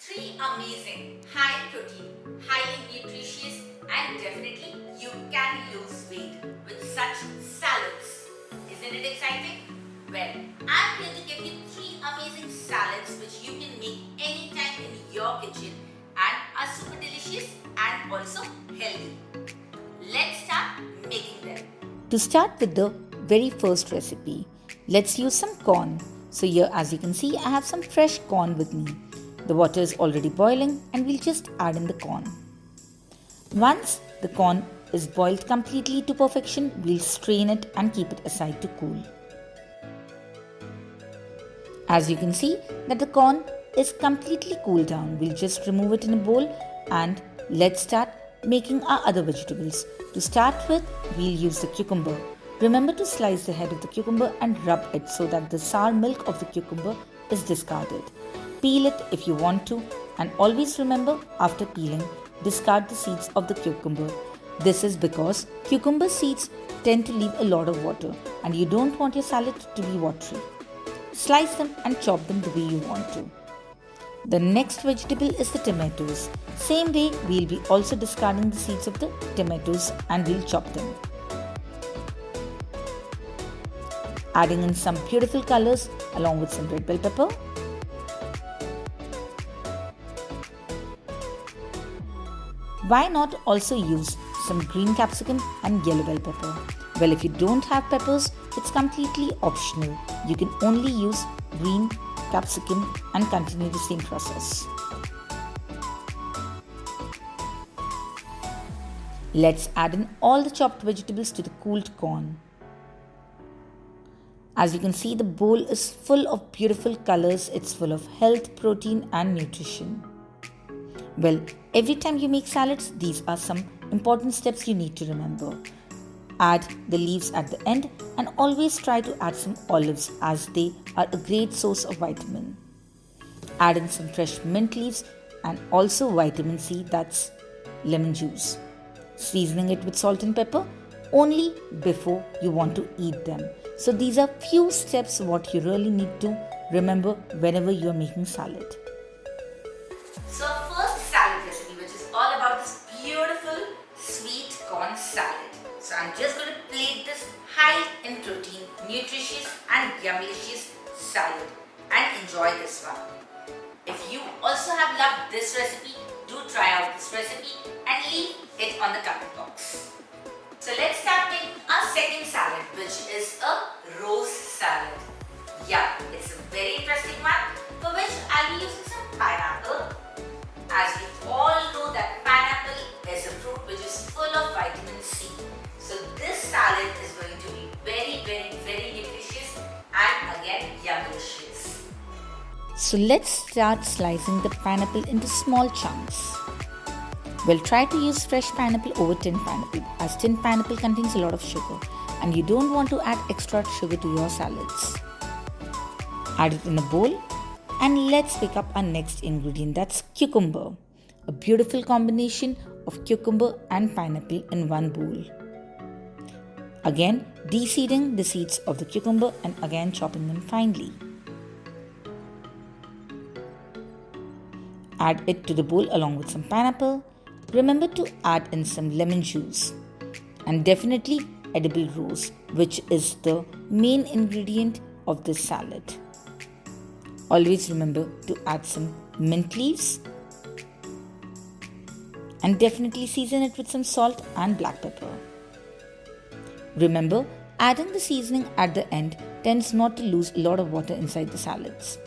Three amazing, high protein, highly nutritious, and definitely you can lose weight with such salads. Isn't it exciting? Well, I'm here to give you three amazing salads which you can make anytime in your kitchen and are super delicious and also healthy. Let's start making them. To start with the very first recipe, let's use some corn. So here, as you can see, I have some fresh corn with me. The water is already boiling and we'll just add in the corn. Once the corn is boiled completely to perfection, we'll strain it and keep it aside to cool. As you can see that the corn is completely cooled down, we'll just remove it in a bowl and let's start making our other vegetables. To start with, we'll use the cucumber. Remember to slice the head of the cucumber and rub it so that the sour milk of the cucumber is discarded. Peel it if you want to, and always remember, after peeling, discard the seeds of the cucumber. This is because cucumber seeds tend to leave a lot of water and you don't want your salad to be watery. Slice them and chop them the way you want to. The next vegetable is the tomatoes. Same way, we'll be also discarding the seeds of the tomatoes and we'll chop them. Adding in some beautiful colors along with some red bell pepper. Why not also use some green capsicum and yellow bell pepper? Well, if you don't have peppers, it's completely optional. You can only use green capsicum and continue the same process. Let's add in all the chopped vegetables to the cooled corn. As you can see, the bowl is full of beautiful colors. It's full of health, protein and nutrition. Well, every time you make salads, these are some important steps you need to remember. Add the leaves at the end and always try to add some olives as they are a great source of vitamin. Add in some fresh mint leaves and also vitamin C, that's lemon juice. Seasoning it with salt and pepper only before you want to eat them. So these are few steps what you really need to remember whenever you are making salad. So our first salad recipe, which is all about this beautiful sweet corn salad. So I'm just going to plate this high in protein, nutritious and yummylicious salad and enjoy this one. If you also have loved this recipe, do try out this recipe and leave it on the comment box. So let's start making our second salad, which is a rose salad. Yeah, it's a very interesting one for which I'll be using some pineapple. As we all know that pineapple is a fruit which is full of vitamin C. So this salad is going to be very nutritious and again yummylicious. So let's start slicing the pineapple into small chunks. Well, try to use fresh pineapple over tinned pineapple as tinned pineapple contains a lot of sugar and you don't want to add extra sugar to your salads. Add it in a bowl and let's pick up our next ingredient, that's cucumber. A beautiful combination of cucumber and pineapple in one bowl. Again, de-seeding the seeds of the cucumber and again chopping them finely. Add it to the bowl along with some pineapple. Remember to add in some lemon juice and definitely edible rose, which is the main ingredient of this salad. Always remember to add some mint leaves and definitely season it with some salt and black pepper. Remember, adding the seasoning at the end tends not to lose a lot of water inside the salads.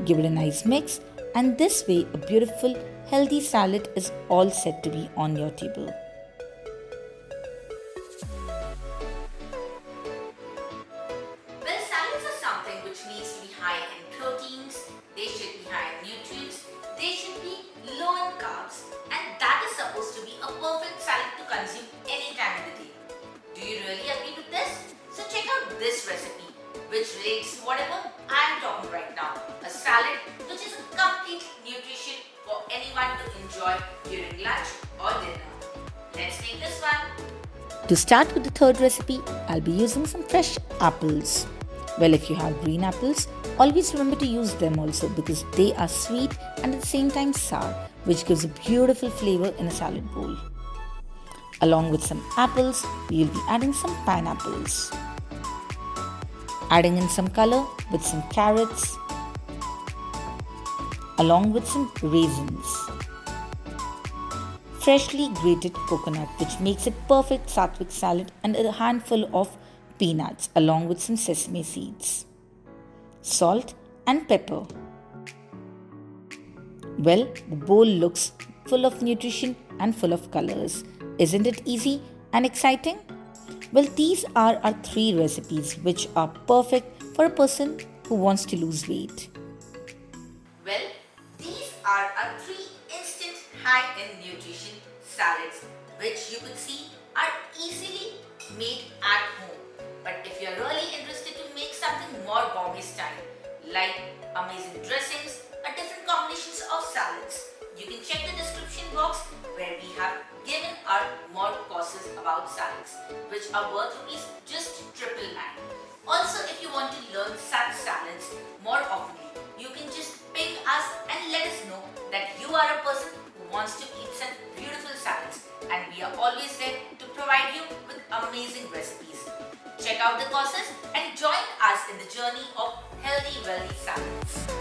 Give it a nice mix and this way a beautiful healthy salad is all set to be on your table. Well, salads are something which needs to be high in proteins, they should be high in nutrients, they should be low in carbs, and that is supposed to be a perfect salad to consume any time of the day. Do you really agree with this? So check out this recipe which relates to whatever I am talking right now. A salad which is a complete nutrition for anyone to enjoy during lunch or dinner. Let's make this one. To start with the third recipe, I'll be using some fresh apples. Well, if you have green apples, Always remember to use them also because they are sweet and at the same time sour, which gives a beautiful flavor in a salad bowl. Along with some apples, we will be adding some pineapples. Adding in some color with some carrots, along with some raisins. Freshly grated coconut, which makes it perfect sattvic salad, and a handful of peanuts along with some sesame seeds. Salt and pepper. Well, the bowl looks full of nutrition and full of colors. Isn't it easy and exciting? Well, these are our 3 recipes which are perfect for a person who wants to lose weight. Well, these are our 3 instant high in nutrition salads which you could see are easily made at home. But if you're really interested to make something more gourmet style, like amazing dressings or different combinations of salads, you can check the description box where we have given our more courses about salads, which are worth rupees just 999. Also, if you want to learn such salads more often, you can just ping us and let us know that you are a person who wants to eat some beautiful salads, and we are always there to provide you with amazing recipes. Check out the courses and join us in the journey of healthy, wealthy salads.